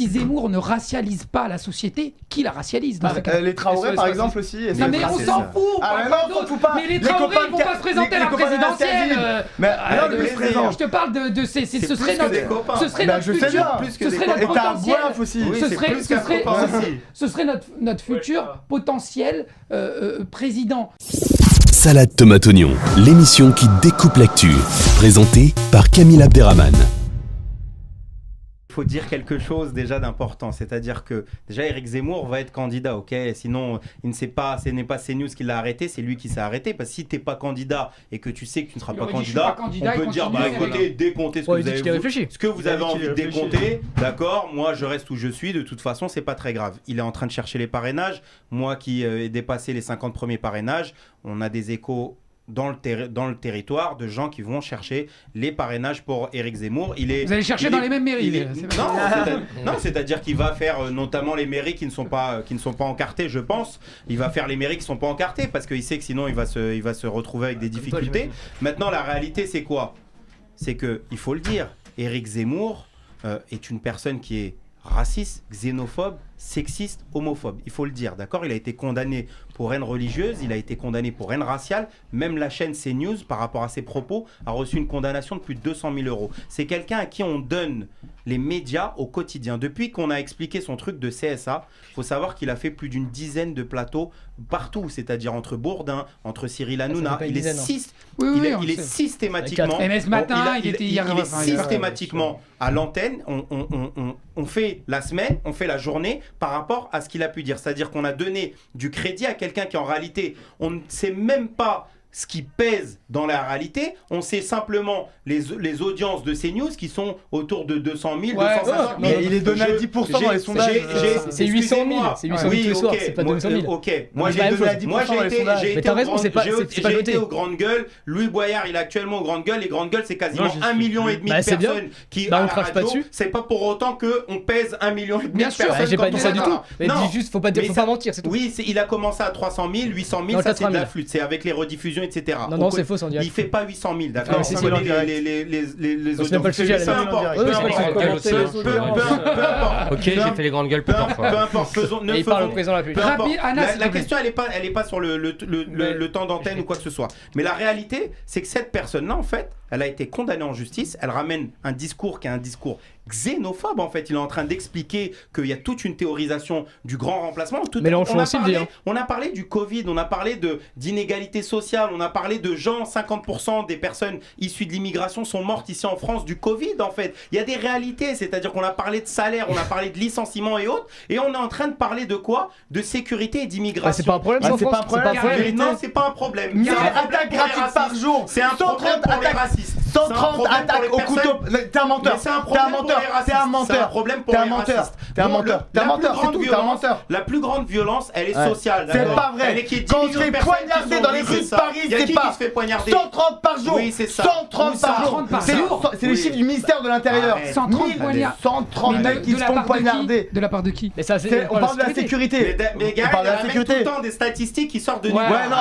si Zemmour ne racialise pas la société, qui la racialise Les Traoré par exemple aussi. Non mais on s'en fout. Mais les Traoré ils vont pas se présenter à la présidentielle. Je te parle de ce serait notre futur. Ce serait notre potentiel. Ce serait notre futur potentiel président. Salade Tomate Oignon, l'émission qui découpe l'actu, présentée par Camille Abderrahmane. Il faut dire quelque chose déjà d'important, c'est-à-dire que déjà Éric Zemmour va être candidat, ok ? Sinon, ce n'est pas CNews qui l'a arrêté, c'est lui qui s'est arrêté. Parce que si tu n'es pas candidat et que tu sais que tu ne seras pas candidat, on peut dire écoutez, décomptez ce que vous avez envie de décompter, d'accord ? Moi, je reste où je suis, de toute façon, c'est pas très grave. Il est en train de chercher les parrainages. Moi qui ai dépassé les 50 premiers parrainages, on a des échos dans le territoire de gens qui vont chercher les parrainages pour Éric Zemmour. Vous allez chercher dans les mêmes mairies. Non, c'est-à-dire qu'il va faire notamment les mairies qui ne sont pas encartées, je pense. Il va faire les mairies qui ne sont pas encartées parce qu'il sait que sinon il va se retrouver avec des difficultés. Maintenant, la réalité, c'est quoi ? C'est qu'il faut le dire, Éric Zemmour est une personne qui est raciste, xénophobe, sexiste, homophobe. Il faut le dire, d'accord ? Il a été condamné pour haine religieuse, il a été condamné pour haine raciale. Même la chaîne CNews, par rapport à ses propos, a reçu une condamnation de plus de 200 000 €. C'est quelqu'un à qui on donne les médias au quotidien. Depuis qu'on a expliqué son truc de CSA, il faut savoir qu'il a fait plus d'une dizaine de plateaux partout, c'est-à-dire entre Bourdin, entre Cyril Hanouna. Il est systématiquement... MS Matin, il était hier. Il est systématiquement à l'antenne. On fait la semaine, on fait la journée par rapport à ce qu'il a pu dire. C'est-à-dire qu'on a donné du crédit à quelqu'un qui en réalité, on ne sait même pas ce qui pèse dans la réalité. On sait simplement les audiences de CNews qui sont autour de 200 000, 250 000. Mais il est donné à 10% dans les sondages. C'est 800 000. C'est 800 000 tous les soirs, c'est pas 200 000. Ok, moi j'ai été aux Grandes Gueules. Louis Boyard, il est actuellement aux Grandes Gueules. Les Grandes Gueules, c'est quasiment 1,5 million de personnes qui à la radio. C'est pas pour autant qu'on pèse 1,5 million de personnes. J'ai pas dit ça du tout. Mais dis juste, faut pas mentir, c'est tout. Oui, il a commencé à 300 000, 800 000, ça c'est de la flûte. C'est avec les rediffusions, etc. Non, c'est faux, c'est en direct. Il fait pas 800 000, d'accord ? C'est les audiences. Pas le sujet, peu importe. Ok, j'ai fait les grandes gueules plusieurs fois. Peu importe. Il parle au président de la République. La question, elle est pas sur le temps d'antenne ou quoi que ce soit. Mais la réalité, c'est que cette personne-là, en fait, elle a été condamnée en justice. Elle ramène un discours qui est un discours xénophobe, en fait. Il est en train d'expliquer qu'il y a toute une théorisation du grand remplacement. On a parlé du Covid, on a parlé d'inégalité sociale, on a parlé de gens, 50% des personnes issues de l'immigration sont mortes ici en France du Covid, en fait. Il y a des réalités, c'est-à-dire qu'on a parlé de salaire, on a parlé de licenciement et autres, et on est en train de parler de quoi ? De sécurité et d'immigration. C'est pas un problème, c'est pas un problème. Non, c'est pas un problème. C'est attaques gratuites par jour. C'est un problème pour les racistes. 130 attaques au couteau. T'es un menteur. T'es un menteur. La plus grande violence, elle est sociale. C'est pas vrai. Quand on se fait poignarder dans les rues de Paris, c'est pas 130 par jour. Oui, c'est ça. 130 par jour. C'est les chiffres du ministère de l'Intérieur. 130 mecs qui se font poignarder. De la part de qui ? On parle de la sécurité. Mais gars, il y a tout le temps des statistiques qui sortent de nous. Ouais, non,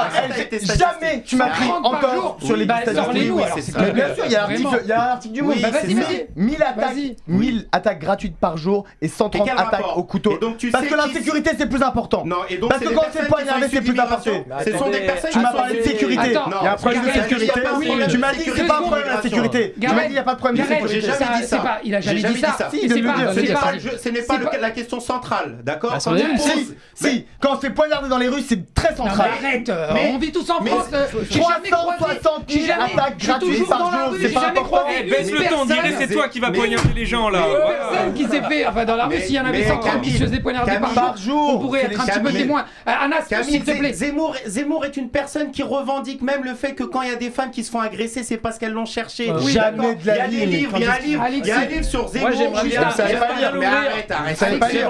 jamais tu m'as pris encore sur les statistiques. Bien sûr, il y a un article du Monde. 1000 attaques gratuites par jour et 130 attaques au couteau. Parce que l'insécurité c'est plus important. Parce que quand c'est poignardé c'est plus important. Ce sont des personnes. Tu m'as parlé de sécurité. Il y a un problème de sécurité. Tu m'as dit que c'est pas un problème de sécurité. Tu m'as dit il n'y a pas de problème de sécurité. J'ai jamais dit ça. Il a jamais dit ça. Ce n'est pas la question centrale, d'accord ? Si, quand on se fait poignarder dans les rues c'est très central. Arrête, on vit tous en France. 360 000 attaques gratuites par jour, c'est pas important. Baisse le ton, dirais c'est toi qui vas poignarder les gens là. Personne qui s'est fait, enfin dans la rue, s'il y en avait 130 qui se faisaient poignarder par jour, on pourrait être un petit peu témoin. Anas, s'il te plaît. Zemmour est une personne qui revendique même le fait que quand il y a des femmes qui se font agresser, c'est parce qu'elles l'ont cherché. Jamais de la vie. Il y a un livre sur Zemmour. Vous savez pas lire. Mais arrête. Vous savez pas lire.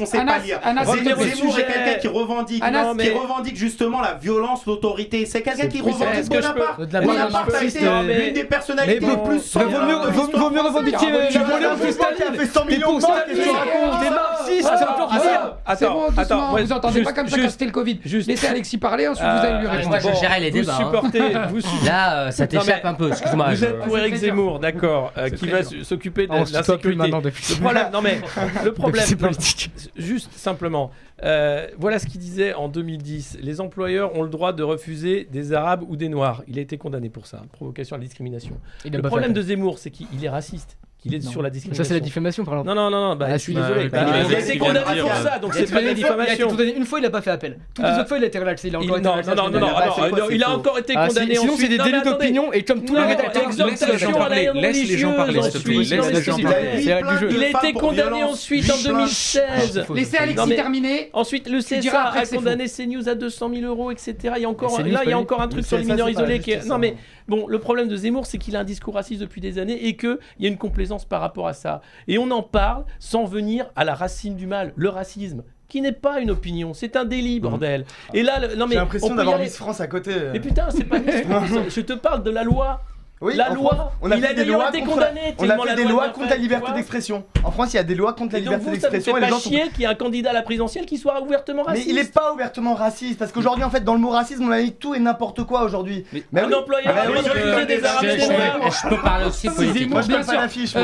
On sait pas lire. Zemmour est quelqu'un qui revendique justement la violence, l'autorité. C'est quelqu'un qui revendique Bonaparte. Bonaparte a été l'une des personnalités les plus vaut mieux revendiquer tu vois qui a fait 100 millions de morts, qu'est-ce que tu racontes ? raciste. Attends, vous entendez pas comme ça quand c'était le Covid. Laissez Alexis parler, ensuite vous allez lui répondre. Moi, je gérais les débats. Là, ça t'échappe un peu, excuse-moi. Vous êtes pour Éric Zemmour, d'accord, qui va s'occuper de la sécurité. Le problème, c'est politique. Juste simplement, voilà ce qu'il disait en 2010. Les employeurs ont le droit de refuser des Arabes ou des Noirs. Il a été condamné pour ça, provocation à la discrimination. Le problème de Zemmour, c'est qu'il est raciste. Qu'il est sur la discrimination. Ça, c'est la diffamation, par exemple. Non, je suis désolé. Il a été condamné pour ça, donc c'est pas de la diffamation. Une fois, il n'a pas fait appel. Toutes les autres fois, il a été relaxé. Non, il a encore été condamné. Sinon, c'est des délits d'opinion, et comme tous les rédacteurs. Laisse les gens parler, s'il te plaît. Il a été condamné ensuite en 2016. Laissez Alexis terminer. Ensuite, le CSA a condamné CNews à 200 000 €, etc. Il y a encore un truc sur les mineurs isolés qui est. Non, mais bon, le problème de Zemmour, c'est qu'il a un discours raciste depuis des années et qu'il y a une complaisance par rapport à ça. Et on en parle sans venir à la racine du mal, le racisme, qui n'est pas une opinion, c'est un délit, bordel. Et là, j'ai l'impression d'avoir Miss France à côté. Mais putain, c'est pas Miss France, je te parle de la loi. Oui, la loi, on a fait des lois contre la liberté d'expression. En France, il y a des lois contre la liberté d'expression. Et les gens chier qu'il y a un candidat à la présidentielle qui soit ouvertement raciste. Mais il est pas ouvertement raciste parce qu'aujourd'hui, en fait, dans le mot racisme, on a mis tout et n'importe quoi aujourd'hui. Mais un employeur a refusé des Arabes et des Noirs. Je peux parler aussi politique. Moi, je donne pas l'affiche.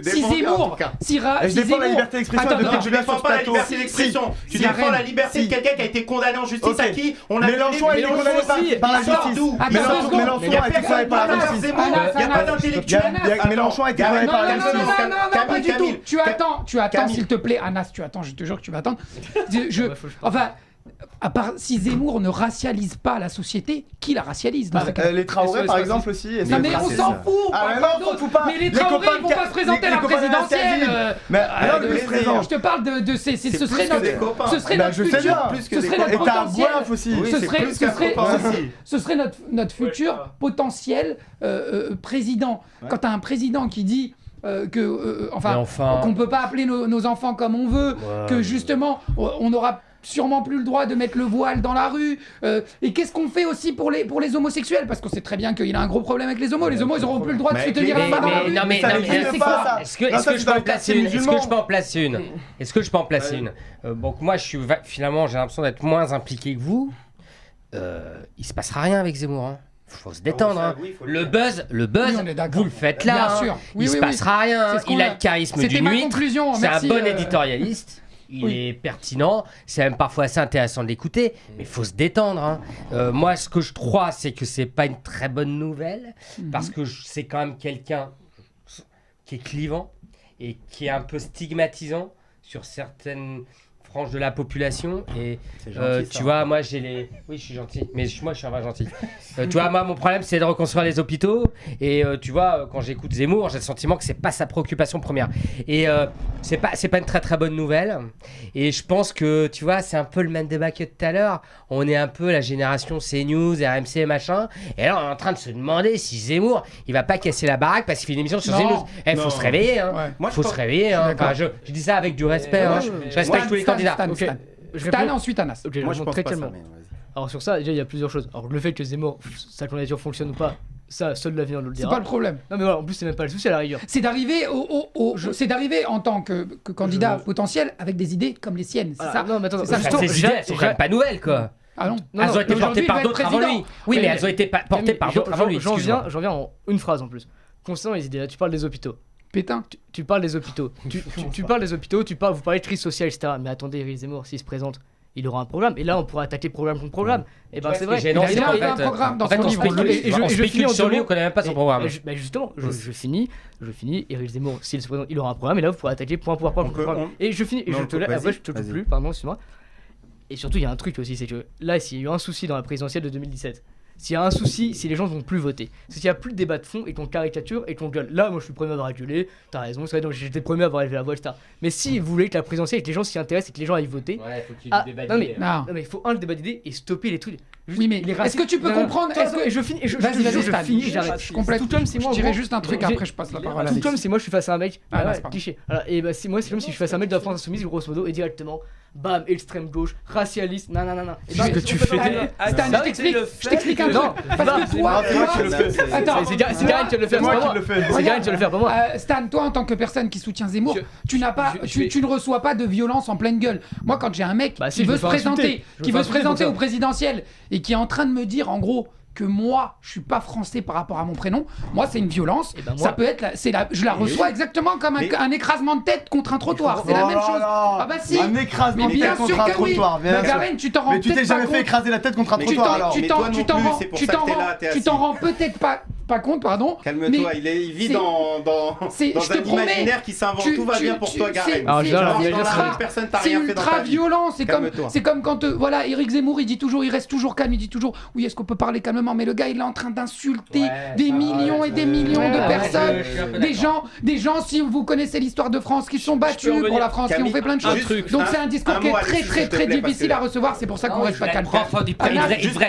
Si Zemmour, je défends la liberté d'expression depuis que je viens sur ce plateau. Tu défends la liberté de quelqu'un qui a été condamné en justice à qui on a Mélenchon a été condamné par la justice. Mélenchon a été condamné par la justice. Il n'y a pas d'intellectuel. Mélenchon a été condamné par la justice. Non, pas du tout. Tu attends, s'il te plaît, Anas, tu attends, je te jure que tu vas attendre. Enfin, à part si Zemmour ne racialise pas la société, qui la racialise dans les Traoré, par exemple, aussi. Non, mais on s'en fout. On s'en fout pas. Mais les Traoré, ils vont pas se présenter à la présidentielle. Mais alors, le président. Je te parle de ce serait notre futur. Et t'as un boif aussi. Ce serait notre futur potentiel président. Quand t'as un président qui dit qu'on peut pas appeler nos enfants comme on veut, que justement on aura sûrement plus le droit de mettre le voile dans la rue, et qu'est-ce qu'on fait aussi pour les homosexuels, parce qu'on sait très bien qu'il a un gros problème avec les homos ils auront plus le droit de se tenir la main dans la rue. Est-ce que je peux en placer une Est-ce que je peux en placer une Donc moi finalement j'ai l'impression d'être moins impliqué que vous. Il se passera rien avec Zemmour, hein. Faut se détendre. Le buzz, vous le faites là. Bien sûr. Il se passera rien. Il a le charisme d'une huître. C'est un bon éditorialiste. Il est pertinent, c'est même parfois assez intéressant de l'écouter, mais il faut se détendre. Moi, ce que je crois, c'est que c'est pas une très bonne nouvelle, parce que c'est quand même quelqu'un qui est clivant et qui est un peu stigmatisant sur certaines franges de la population. Et tu vois, moi oui, je suis gentil, mais moi je suis un vrai gentil. Tu vois, moi mon problème c'est de reconstruire les hôpitaux, et tu vois, quand j'écoute Zemmour, j'ai le sentiment que c'est pas sa préoccupation première, et c'est pas une très très bonne nouvelle. Et je pense que tu vois, c'est un peu le même débat que tout à l'heure. On est un peu la génération CNews, RMC machin, et là on est en train de se demander si Zemmour il va pas casser la baraque parce qu'il fait une émission sur CNews. Faut se réveiller, faut se réveiller. Enfin, je dis ça avec du respect. Je respecte tous les candidats. Stan, ensuite Anas. Moi je pense pas ça. Alors sur ça, déjà il y a plusieurs choses. Alors le fait que Zemmour, sa candidature fonctionne ou pas, ça seul l'avenir nous le dira. C'est pas le problème. Non mais voilà, en plus c'est même pas le souci à la rigueur. C'est d'arriver c'est d'arriver en tant que candidat potentiel avec des idées comme les siennes. C'est ça. Non mais attends, ces idées elles sont quand même pas nouvelles quoi. Ah non. Elles ont été portées par d'autres avant lui. Oui, mais elles ont été portées par d'autres avant lui. J'en viens en une phrase en plus. Concernant les idées, là tu parles des hôpitaux. Pétain. Tu parles des hôpitaux. Tu parles des hôpitaux, vous parlez de crise sociale, etc. Mais attendez, Éric Zemmour, s'il se présente, il aura un programme. Et là, on pourra attaquer programme contre programme. Et ben c'est vrai. Il a un programme dans son livre. Et je finis sur lui, on connaît même pas son programme. Justement, je finis. Éric Zemmour, s'il se présente, il aura un programme. Et là, vous pourrez attaquer point pour point. Et je finis. Et je te laisse. Je te coupe plus. Pardon, excuse-moi. Et surtout, il y a un truc aussi, c'est que là, s'il y a eu un souci dans la présidentielle de 2017. S'il y a un souci, si les gens ne vont plus voter, c'est qu'il n'y a plus de débat de fond et qu'on caricature et qu'on gueule. Là, moi je suis le premier à avoir gueulé, t'as raison, c'est vrai, donc j'étais le premier à avoir élevé la voix, etc. Mais si vous voulez que la présidentielle et que les gens s'y intéressent et que les gens aillent voter. Ouais, faut qu'il y ait du débat d'idées. Non, mais il faut le débat d'idées et stopper les trucs. Oui, mais est-ce que tu peux comprendre. Je finis, j'arrête. Je complète. Tout comme si moi. Je dirais juste un truc, après je passe la parole à Tout comme si moi je suis face à un mec. Cliché. Et bah, moi c'est comme si je suis face à un mec de la France Insoumise, grosso modo, et directement. bam, extrême gauche, racialiste, non. Qu'est-ce que tu fais? Stan, je t'explique un truc. Parce que toi, attends, c'est Karine qui va le faire, c'est Karine qui va le faire, pas moi. Stan, toi en tant que personne qui soutient Zemmour, tu ne reçois pas de violence en pleine gueule. Moi, quand j'ai un mec qui veut se présenter au présidentiel et qui est en train de me dire en gros que moi je suis pas français par rapport à mon prénom, moi c'est une violence. Ça peut être je la reçois exactement comme un écrasement de tête contre un trottoir, c'est la même chose. Ah bah si, un écrasement de tête contre un trottoir. Karine, tu t'en rends mais tu t'es jamais fait écraser la tête contre un trottoir alors. Tu t'en rends peut-être pas compte, pardon. Calme-toi, il vit dans un imaginaire qui s'invente. Tout va bien pour toi, Karine. Personne t'a rien fait dans ta vie. C'est ultra violent. C'est comme quand voilà, Éric Zemmour, il reste toujours calme, il dit toujours oui, est-ce qu'on peut parler calmement, mais le gars il est en train d'insulter des millions et des millions de personnes, des gens, si vous connaissez l'histoire de France, qui sont battus pour la France, qui ont fait plein de choses. Donc c'est un discours qui est très difficile à recevoir, c'est pour ça qu'on reste pas calme.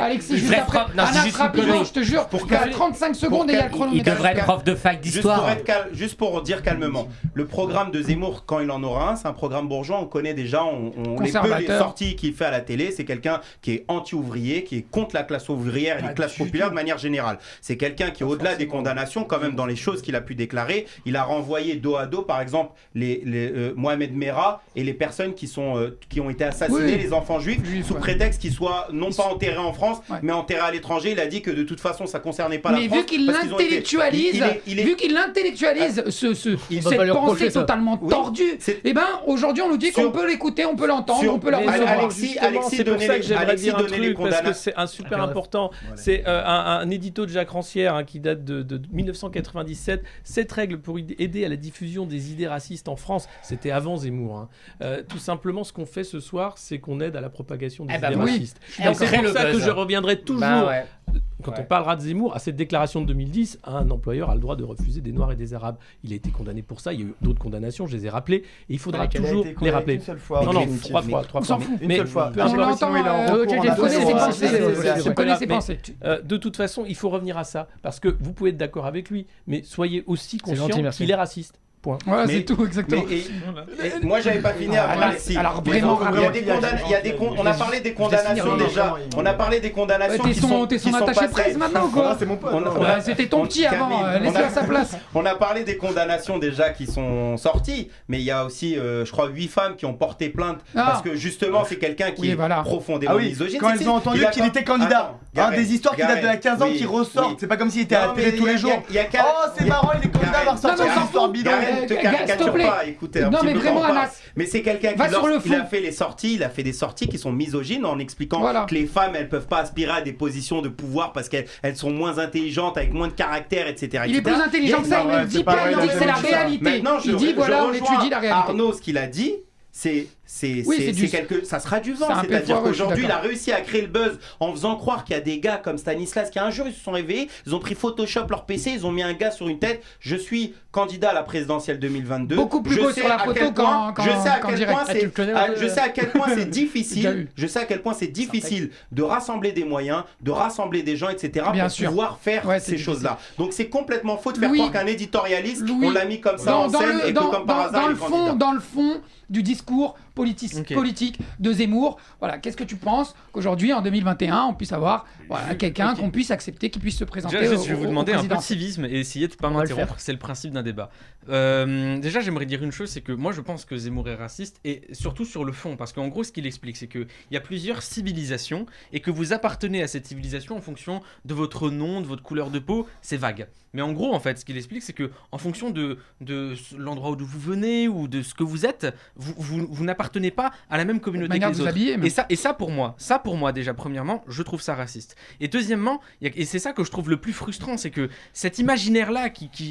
Alexis, juste après, Anas, rapidement, je te jure, il y a 35 secondes et il y a le chronomètre. Il devrait être prof de fac d'histoire. Juste pour dire calmement, le programme de Zemmour, quand il en aura un, c'est un programme bourgeois, on connaît déjà, les sorties qu'il fait à la télé, c'est quelqu'un qui est anti-ouvrier, qui est contre la classe ouvrière et les classes populaires de manière générale. C'est quelqu'un qui, au-delà des condamnations, quand même dans les choses qu'il a pu déclarer, il a renvoyé dos à dos, par exemple, Mohamed Merah et les personnes qui ont été assassinées, les enfants juifs, sous prétexte qu'ils soient non pas enterrés en France, mais enterrés à l'étranger. Il a dit que de toute façon, ça concernait pas la France. Mais vu qu'il l'intellectualise, cette pensée totalement tordue, et ben aujourd'hui on nous dit qu'on peut l'écouter, on peut l'entendre, on peut la recevoir. C'est pour ça que j'aimerais dire un truc, parce que c'est un super important. C'est un édito de Jacques Rancière qui date de 1997. 7 règles pour aider à la diffusion des idées racistes en France. C'était avant Zemmour. Tout simplement, ce qu'on fait ce soir, c'est qu'on aide à la propagation des idées racistes. Et c'est pour ça que je reviendrai toujours. Quand on parlera de Zemmour, à cette déclaration de 2010, un employeur a le droit de refuser des Noirs et des Arabes. Il a été condamné pour ça. Il y a eu d'autres condamnations, je les ai rappelées. Et il faudra toujours les rappeler. Une seule fois. Non, 3 fois. On s'en fout. Une seule fois. De toute façon, il faut revenir à ça. Parce que vous pouvez être d'accord avec lui, mais soyez aussi conscient qu'il est raciste. Point. Voilà, c'est tout, exactement. Moi, j'avais pas fini avant Alexis. Alors, vraiment, on a parlé des condamnations déjà. On a parlé des condamnations qui sont T'es son attaché presse maintenant, quoi. C'est mon pote. C'était ton petit avant, laisse-le à sa place. On a parlé des condamnations déjà qui sont sorties, mais il y a aussi, je crois, 8 femmes qui ont porté plainte parce que justement, c'est quelqu'un qui est profondément misogyne. Quand elles ont entendu qu'il était candidat, des histoires qui datent de la 15 ans qui ressortent. C'est pas comme s'il était à la télé tous les jours. Oh, c'est marrant, il est candidat, va ressortir une histoire bidon. Te caricature pas, écoutez un petit peu quand on parle. Mais c'est quelqu'un qui il a fait des sorties qui sont misogynes en expliquant que les femmes elles peuvent pas aspirer à des positions de pouvoir parce qu'elles sont moins intelligentes, avec moins de caractère, etc. Il est plus intelligent que ça, il ne dit pas, il dit que c'est la réalité. Il dit voilà, on étudie la réalité. Arnaud, ce qu'il a dit, ça sera du vent, c'est-à-dire qu'aujourd'hui il a réussi à créer le buzz en faisant croire qu'il y a des gars comme Stanislas qui un jour ils se sont réveillés, ils ont pris Photoshop leur PC, ils ont mis un gars sur une tête, je suis candidat à la présidentielle 2022. Beaucoup plus beau sur la photo je sais à quel point c'est difficile. Je sais à quel point c'est difficile de rassembler des moyens, de rassembler des gens, etc. pour pouvoir faire ces choses-là. Donc c'est complètement faux de faire croire qu'un éditorialiste, on l'a mis comme ça en scène et que comme par hasard il est candidat. Dans le fond du discours politique de Zemmour. Voilà, qu'est-ce que tu penses qu'aujourd'hui, en 2021, on puisse avoir quelqu'un qu'on puisse accepter, qui puisse se présenter je vais vous demander un peu de civisme et essayer de ne pas m'interrompre. C'est le principe d'un débat. Déjà, j'aimerais dire une chose, c'est que moi, je pense que Zemmour est raciste, et surtout sur le fond, parce qu'en gros, ce qu'il explique, c'est qu'il y a plusieurs civilisations, et que vous appartenez à cette civilisation en fonction de votre nom, de votre couleur de peau, c'est vague. Mais en gros, en fait, ce qu'il explique, c'est que en fonction de l'endroit d'où vous venez ou de ce que vous êtes, vous n'appartenez pas à la même communauté que les autres. Et ça pour moi, déjà, premièrement, je trouve ça raciste. Et deuxièmement, et c'est ça que je trouve le plus frustrant, c'est que cet imaginaire-là,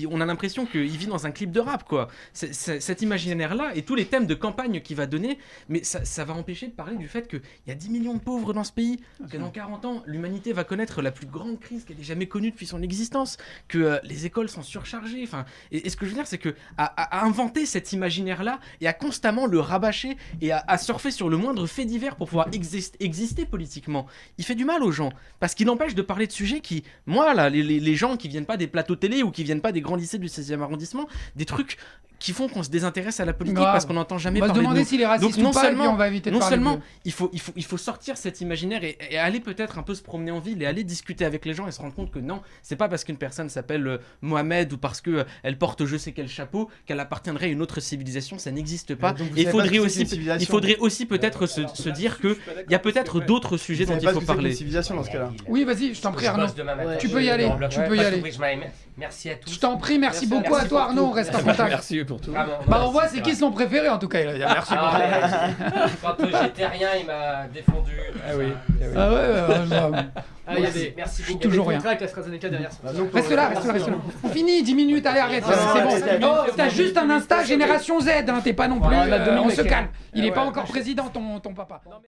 on a l'impression qu'il vit dans un clip de rap, quoi. Cet imaginaire-là et tous les thèmes de campagne qu'il va donner, mais ça va empêcher de parler du fait qu'il y a 10 millions de pauvres dans ce pays, que dans 40 ans, l'humanité va connaître la plus grande crise qu'elle ait jamais connue depuis son existence, que les écoles sont surchargées. Et ce que je veux dire, c'est que à inventer cet imaginaire-là et à constamment le rabâcher et à surfer sur le moindre fait divers pour pouvoir exister politiquement, il fait du mal aux gens parce qu'il empêche de parler de sujets qui, moi là, les gens qui viennent pas des plateaux télé ou qui viennent pas des grands lycées du 16e arrondissement, des trucs qui font qu'on se désintéresse à la politique parce qu'on n'entend jamais parler de nous. On va se demander s'il est raciste ou pas, et puis on va éviter de parler de lui. Il faut sortir cet imaginaire et aller peut-être un peu se promener en ville et aller discuter avec les gens et se rendre compte que non, c'est pas parce qu'une personne s'appelle Mohamed ou parce qu'elle porte je sais quel chapeau qu'elle appartiendrait à une autre civilisation, ça n'existe pas. Et il faudrait aussi peut-être se dire qu'il y a peut-être d'autres sujets dont il faut parler. Dans ce cas-là. Oui, vas-y, je t'en prie Arnaud. Tu peux y aller. Merci à tous. Je t'en prie, merci beaucoup à toi Arnaud, on reste en contact. Merci pour tout. Bah on voit c'est qui son préféré en tout cas. Merci beaucoup. Quand j'étais rien, il m'a défendu. Ah oui. Ah ouais. Merci beaucoup. Toujours rien. Avec l'AstraZeneca derrière. Reste là. On finit 10 minutes, allez arrête. C'est bon. Oh, t'as juste un Insta Génération Z, t'es pas non plus. On se calme. Il est pas encore président ton papa.